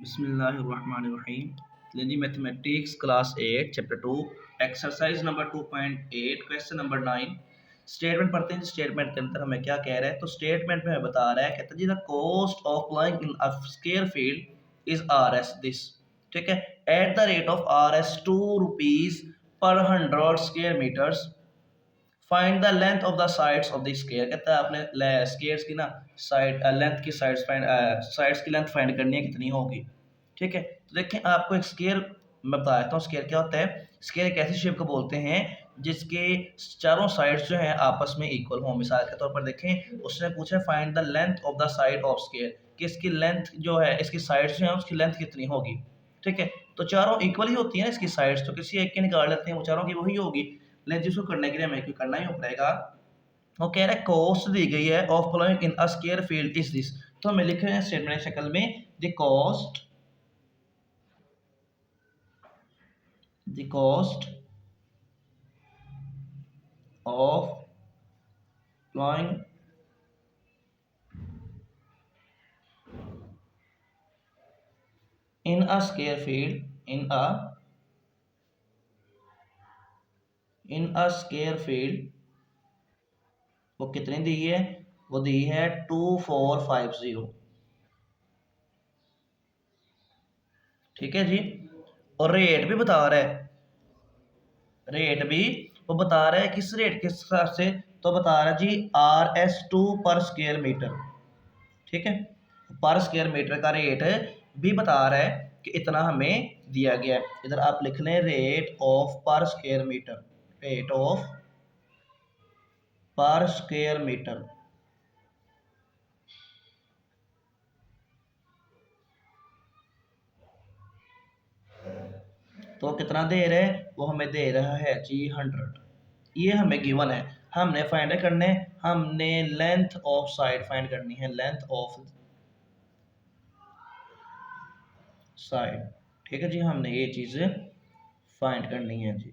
बिस्मिल्लाहिर्रहमानिर्रहीम। जी mathematics class 8 chapter 2 exercise number 2.8 question number 9 statement पढ़ते हैं। स्टेटमेंट के अंदर हमें क्या कह रहा है, तो स्टेटमेंट में हमें बता रहा है, कहता है जी the cost of ploughing in a square field is R S this. ठीक है, at the rate of R S 2 rupees per 100 square metres find the length of the sides of the square. कहता है आपने squares की ना side length की sides find sides की length find करनी है, कितनी होगी। ठीक है, तो देखें आपको एक स्क्वायर मैं बता देता हूँ। स्क्वायर क्या होता है, स्क्वायर एक ऐसी शेप को बोलते हैं जिसके चारों साइड्स जो हैं आपस में इक्वल हों। मिसाल के तौर पर देखें, उसने पूछा find the length of the side of square, कि इसकी लेंथ जो है, इसकी साइड्स जो है उसकी लेंथ कितनी होगी। ठीक है, तो चारों इक्वल ही होती है इसकी साइड्स, तो किसी एक की निकाल लेते हैं, वो चारों की वही होगी। लेकिन जिसको करने के लिए हमें करना ही पड़ेगा। वो कह रहा है कॉस्ट दी गई है of flooring in a square field is this. तो हमें लिख रहे हैं स्टेटमेंट शक्ल में the cost of flooring in a square field in a square field वो कितनी दी है, वो दी है 2450। ठीक है जी, और रेट भी बता रहा है, रेट भी वो बता रहा है किस रेट के हिसाब से, तो बता रहा है जी RS2 पर स्क्वायर मीटर। ठीक है, पर स्क्वायर मीटर का रेट भी बता रहा है कि इतना हमें दिया गया है। इधर आप लिख लें रेट ऑफ पर स्क्वायर मीटर, रेट ऑफ पर स्क्वायर मीटर। तो कितना दे रहे हैं, वो हमें दे रहा है जी 100। ये हमें गिवन है, हमने फाइंड करने, हमने लेंथ ऑफ साइड फाइंड करनी है, लेंथ ऑफ साइड। ठीक है जी, हमने ये चीज़ फाइंड करनी है जी।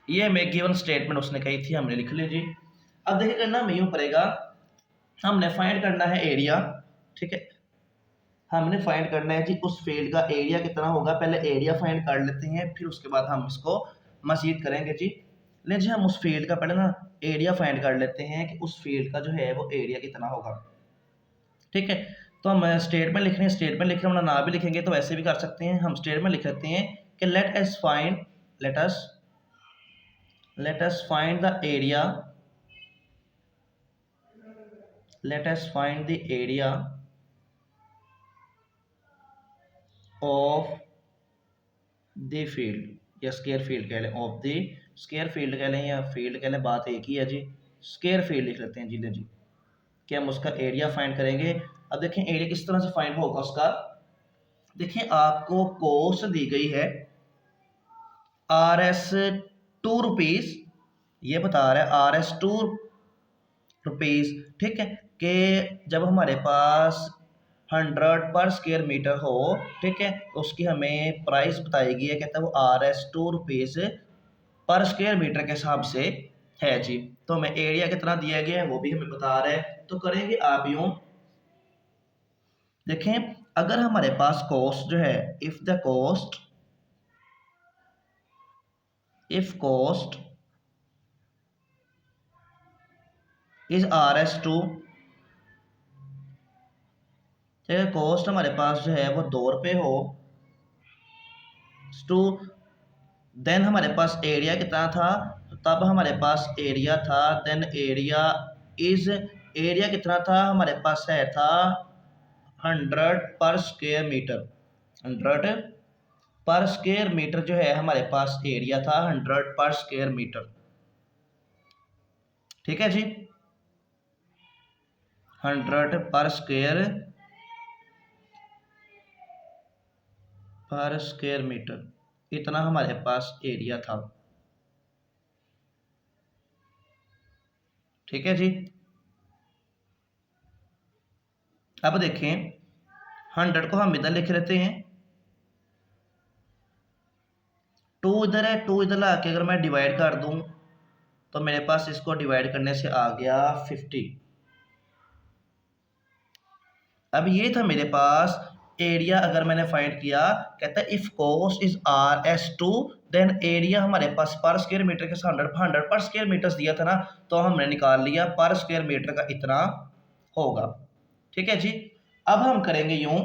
ये हमें गिवन स्टेटमेंट उसने कही थी, हमने लिख ली जी। अब देखिए करना हमें यूँ पड़ेगा, हमने फाइंड करना है एरिया। ठीक है, हमने फाइंड करना है जी उस फील्ड का एरिया कितना होगा। पहले एरिया फाइंड कर लेते हैं, फिर उसके बाद हम इसको मजीद करेंगे जी। ले जी हम उस फील्ड का पहले ना एरिया फाइंड कर लेते हैं कि उस फील्ड का जो है वो एरिया कितना होगा। ठीक है, तो हम स्टेटमेंट लिख रहे हैं, स्टेटमेंट लिख रहे हैं, ना भी लिखेंगे तो वैसे भी कर सकते हैं। हम स्टेटमेंट लिख लेते हैं कि late us find the area, let us find the area of the field या स्क्वायर फील्ड कह लें, ऑफ द स्क्वायर फील्ड कह लें या फील्ड कह लें, बात एक ही है जी। स्क्वायर फील्ड लिख लेते हैं जी। ले जी कि हम उसका एरिया फाइंड करेंगे। अब देखें एरिया किस तरह से फाइंड होगा उसका। देखिए आपको कॉस्ट दी गई है RS 2 रुपीज, ये बता रहा है RS 2 रुपीज। ठीक है, कि जब हमारे पास 100 पर स्क्वायर मीटर हो, ठीक है, तो उसकी हमें प्राइस बताई गई है। कहता है वो RS 2 rupees per square metre के हिसाब से है जी। तो हमें एरिया कितना दिया गया है वो भी हमें बता रहा है। तो करेंगे आप यूं, देखें अगर हमारे पास कॉस्ट जो है, इफ कॉस्ट इज RS 2, चाहे कॉस्ट हमारे पास जो है वो 2 रुपये हो, टू देन हमारे पास एरिया कितना था, तो तब हमारे पास एरिया था, देन एरिया कितना था हमारे पास है था 100 पर स्क्वायर मीटर। 100 पर स्क्वायर मीटर जो है हमारे पास एरिया था 100 पर स्क्वायर मीटर। ठीक है जी, 100 पर स्क्वायर मीटर इतना हमारे पास एरिया था। ठीक है जी, अब देखें 100 को हम इधर लिख लेते हैं, 2 इधर है, 2 इधर ला के अगर मैं डिवाइड कर दूं तो मेरे पास इसको डिवाइड करने से आ गया 50। अब ये था मेरे पास एरिया अगर मैंने फाइंड किया, कहता है if cost is RS2 then area हमारे पास पर स्क्वायर मीटर के 100 पर स्क्वायर मीटर दिया था ना, तो हमने निकाल लिया पर स्क्वायर मीटर का इतना होगा। ठीक है जी। अब हम करेंगे यूं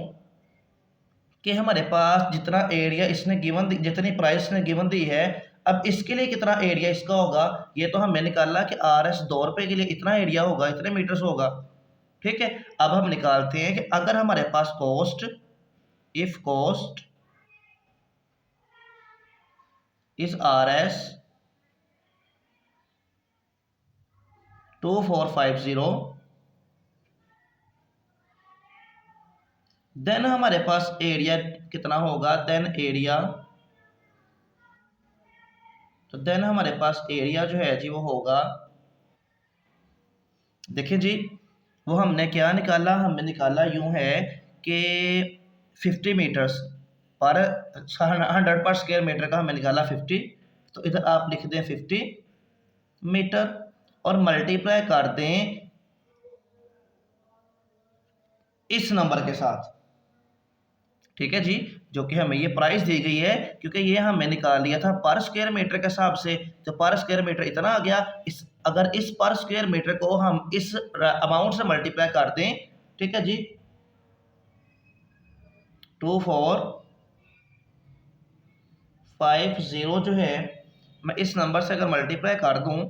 कि हमारे पास जितना एरिया इसने गिवन, जितनी प्राइस ने गिवन दी है, अब इसके लिए कितना एरिया इसका होगा, ये तो हमें निकाला कि RS 2 रुपये के लिए इतना एरिया होगा, इतने मीटर्स होगा। ठीक है। अब हम निकालते हैं कि अगर हमारे पास cost, if cost is RS 2450, then हमारे पास एरिया कितना होगा, देन एरिया, तो देन हमारे पास एरिया जो है जी वो होगा, देखिए जी, वो हमने क्या निकाला, हमने निकाला यूं है कि 50 मीटर्स पर 100 पर स्क्वायर मीटर का हमने निकाला 50, तो इधर आप लिख दें 50 मीटर और मल्टीप्लाई कर दें इस नंबर के साथ। ठीक है जी, जो कि हमें ये प्राइस दी गई है, क्योंकि ये हमें निकाल लिया था पर स्क्वायर मीटर के हिसाब से, तो पर स्क्वायर मीटर इतना आ गया। इस अगर इस पर स्क्वायर मीटर को हम इस अमाउंट से मल्टीप्लाई कर दें, ठीक है जी, 2450 जो है, मैं इस नंबर से अगर मल्टीप्लाई कर दूं,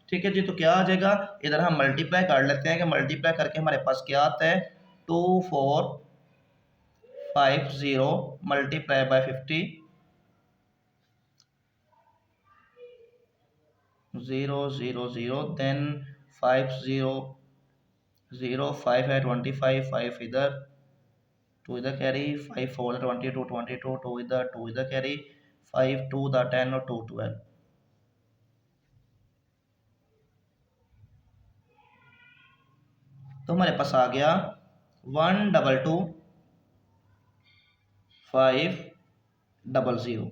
ठीक है जी, तो क्या आ जाएगा, इधर हम मल्टीप्लाई कर लेते हैं कि मल्टीप्लाई करके हमारे पास क्या आता है, 2450 मल्टीप्लाई बाय 50, 000, देन 500, 5 है 25, 5 इधर, 2 इधर कैरी, 5 4 22, 22, 2 इधर, 2 इधर कैरी, 5 2 द 10 और 2 12, तो हमारे पास आ गया 122500।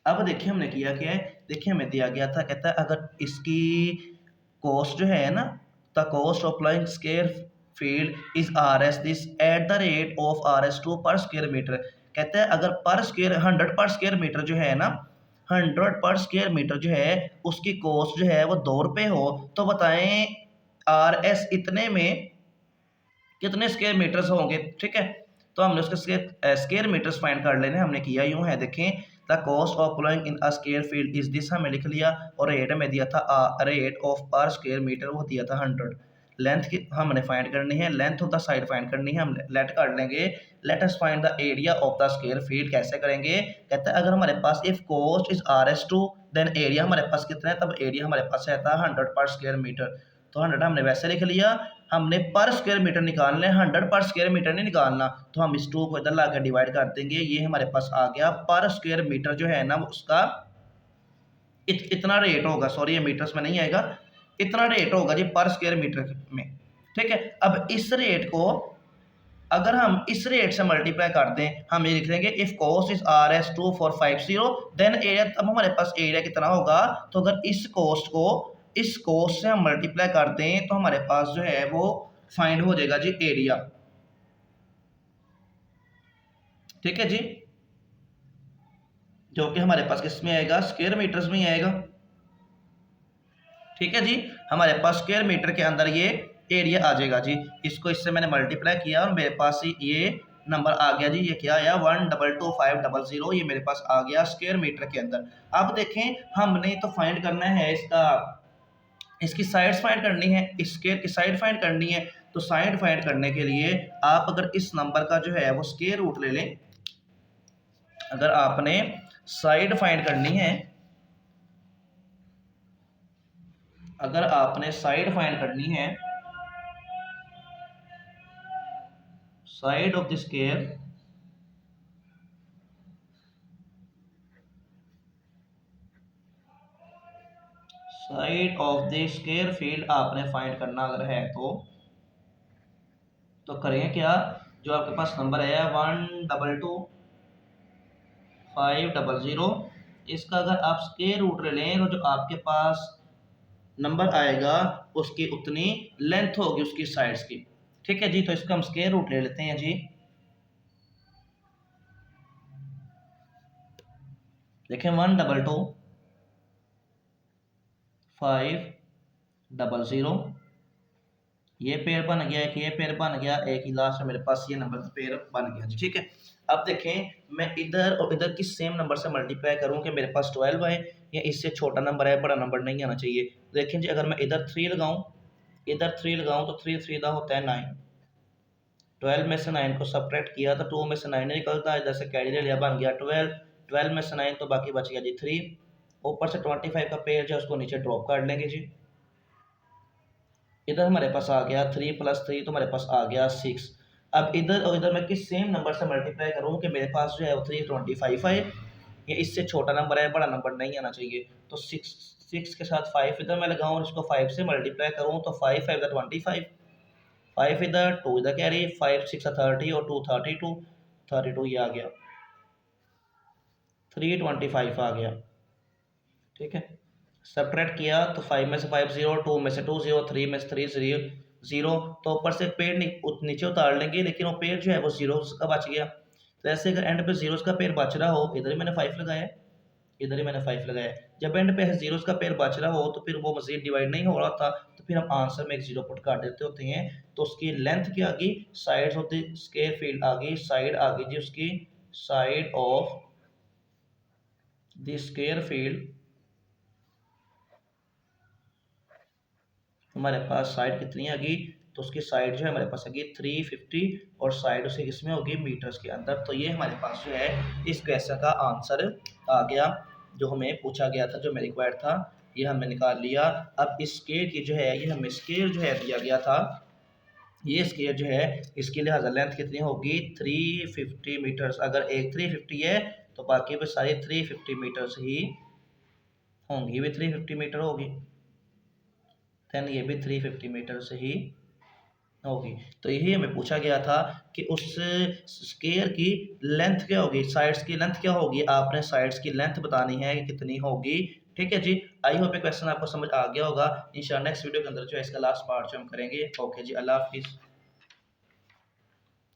अब देखिए हमने किया क्या है, देखिए हमें दिया गया था, कहता है अगर इसकी कॉस्ट जो है ना, the cost of applying square field is RS this eight the rate of RS2 पर स्क्वायर मीटर। कहता है अगर पर स्क्वायर 100 पर स्क्वायर मीटर जो है ना, 100 पर स्क्वायर मीटर जो है उसकी कॉस्ट जो है वो 2 रुपये हो, तो बताएं RS इतने में कितने स्क्वायर मीटर्स होंगे। ठीक है, तो हमने उसके स्क्वायर मीटर्स फाइंड कर लेने, हमने किया यूं है, देखें the cost of ploughing in a square field is this, हमें लिख लिया, और रेट में दिया था रेट ऑफ पर स्क्वायर मीटर, वो दिया था 100। लेंथ की हमने फाइंड करनी है, length of the side find करनी है, हम लेट कर लेंगे, let us find the area of the square field. कैसे करेंगे, कहता है अगर हमारे पास if cost is RS2 then area हमारे पास कितना है, तब एरिया हमारे पास रहता है 100 पर स्क्वायर मीटर, तो 100 हमने वैसे लिख लिया, हमने पर स्क्वायर मीटर निकालना है, 100 पर स्क्वायर मीटर नहीं निकालना, तो हम इस 2 को इधर लाकर डिवाइड कर देंगे, ये हमारे पास आ गया पर स्क्वायर मीटर जो है ना उसका इतना रेट होगा, सॉरी ये मीटर्स में नहीं आएगा, इतना रेट होगा जी पर स्क्वायर मीटर में। ठीक है, अब इस रेट को अगर हम इस रेट से मल्टीप्लाई कर दें, हम ये लिख देंगे if cost is RS 2450 then area, अब हमारे पास एरिया कितना होगा, तो अगर इस कॉस्ट से हम मल्टीप्लाई कर दें तो हमारे पास जो है वो फाइंड हो जाएगा जी एरिया। ठीक है जी, जो कि हमारे पास किस में आएगा, स्क्वायर मीटर्स में ही आएगा। ठीक है जी, हमारे पास स्क्वायर मीटर के अंदर ये एरिया आ जाएगा जी, इसको इससे मैंने मल्टीप्लाई किया और मेरे पास ये नंबर आ गया जी, ये क्या आया 122500, ये मेरे पास आ गया स्क्वायर मीटर के अंदर। अब देखें हमने तो फाइंड करना है इसकी साइड्स फाइंड करनी है, इस स्क्वायर की साइड फाइंड करनी है, तो साइड फाइंड करने के लिए आप अगर इस नंबर का जो है वो स्क्वायर रूट ले लें, अगर आपने साइड फाइंड करनी है, अगर आपने साइड फाइंड करनी है, side of the square, side of the square field आपने फाइंड करना अगर है तो करें क्या, जो आपके पास नंबर है 122500, इसका अगर आप स्क्वायर रूट ले लें तो जो आपके पास नंबर आएगा उसकी उतनी लेंथ होगी उसकी साइड्स की। ठीक है जी। तो इसका हम स्क्वायर रूट ले लेते हैं जी। देखें 122 500, ये पेयर बन गया, एक ये पेयर बन गया, एक ही लास्ट में मेरे पास ये नंबर का पेयर बन गया जी। ठीक है, अब देखें मैं इधर और इधर किस सेम नंबर से मल्टीप्लाई करूं कि मेरे पास 12 आए, या इससे छोटा नंबर है, बड़ा नंबर नहीं आना चाहिए। देखें जी, अगर मैं इधर 3 लगाऊं, इधर 3 लगाऊं, तो 3 3 होता है 9। 12 में से 9 को सब्ट्रैक्ट किया तो 2 में से 9 निकलता है, इधर से कैरी ले लिया, बन गया 12। 12 में से 9 तो बाकी बच गया जी 3। ऊपर से 25 का पेयर जो है उसको नीचे ड्रॉप कर लेंगे जी। इधर हमारे पास आ गया 3 + 3, तो हमारे पास आ गया 6। अब इधर और इधर मैं किस सेम नंबर से मल्टीप्लाई करूँ कि मेरे पास जो है वो 325 आए, या इससे छोटा नंबर है, बड़ा नंबर नहीं आना चाहिए। तो 6 के साथ 5 इधर मैं लगाऊँ और इसको 5 से मल्टीप्लाई करूँ, तो 5 5 25, 5 इधर, 2 इधर कैरी, 5 6 30 और 2 32, 32 ये आ गया, 325 आ गया। ठीक है, सब्ट्रैक्ट किया तो 5 में से 5 0, 2 में से 2 0, 3 में से 3 0 0, तो ऊपर से पेड़ नीचे उतार लेंगे, लेकिन वो पेड़ जो है वो जीरोस का बच गया। तो ऐसे अगर एंड पे जीरोस का पेड़ बच रहा हो, इधर ही मैंने 5 लगाया, इधर ही मैंने 5 लगाया, जब एंड पे जीरोस का पेड़ बच रहा हो तो फिर वो मजीद डिवाइड नहीं हो रहा था, तो फिर हम आंसर में एक जीरो पुट कर देते होते हैं। तो उसकी लेंथ क्या आ गई, sides of the square field आ गई, साइड आ गई जी उसकी, side of the square field हमारे पास साइड कितनी आ गई, तो उसकी साइड जो है हमारे पास आ गई 350, और साइड उसे किसमें होगी, मीटर्स के अंदर। तो ये हमारे पास जो है इस क्वेश्चन का आंसर आ गया, जो हमें पूछा गया था, जो हमें रिक्वायर्ड था, ये हमने निकाल लिया। अब इस स्केयर की जो है, ये हमें स्केयर जो है दिया गया था, ये स्केयर जो है इसकी लिहाजा लेंथ कितनी होगी, 350 मीटर्स। अगर एक 350 है तो बाकी भी सारी 350 मीटर्स ही होंगी, भी 350 मीटर होगी, देन ये भी 350 मीटर से ही होगी। तो यही हमें पूछा गया था कि उस स्केयर की लेंथ क्या होगी, साइड्स की लेंथ क्या होगी, आपने साइड्स की लेंथ बतानी है कि कितनी होगी। ठीक है जी, आई होप ये क्वेश्चन आपको समझ आ गया होगा। इंशाल्लाह नेक्स्ट वीडियो के अंदर जो है इसका लास्ट पार्ट जो हम करेंगे। ओके जी, अल्लाह हाफिज़।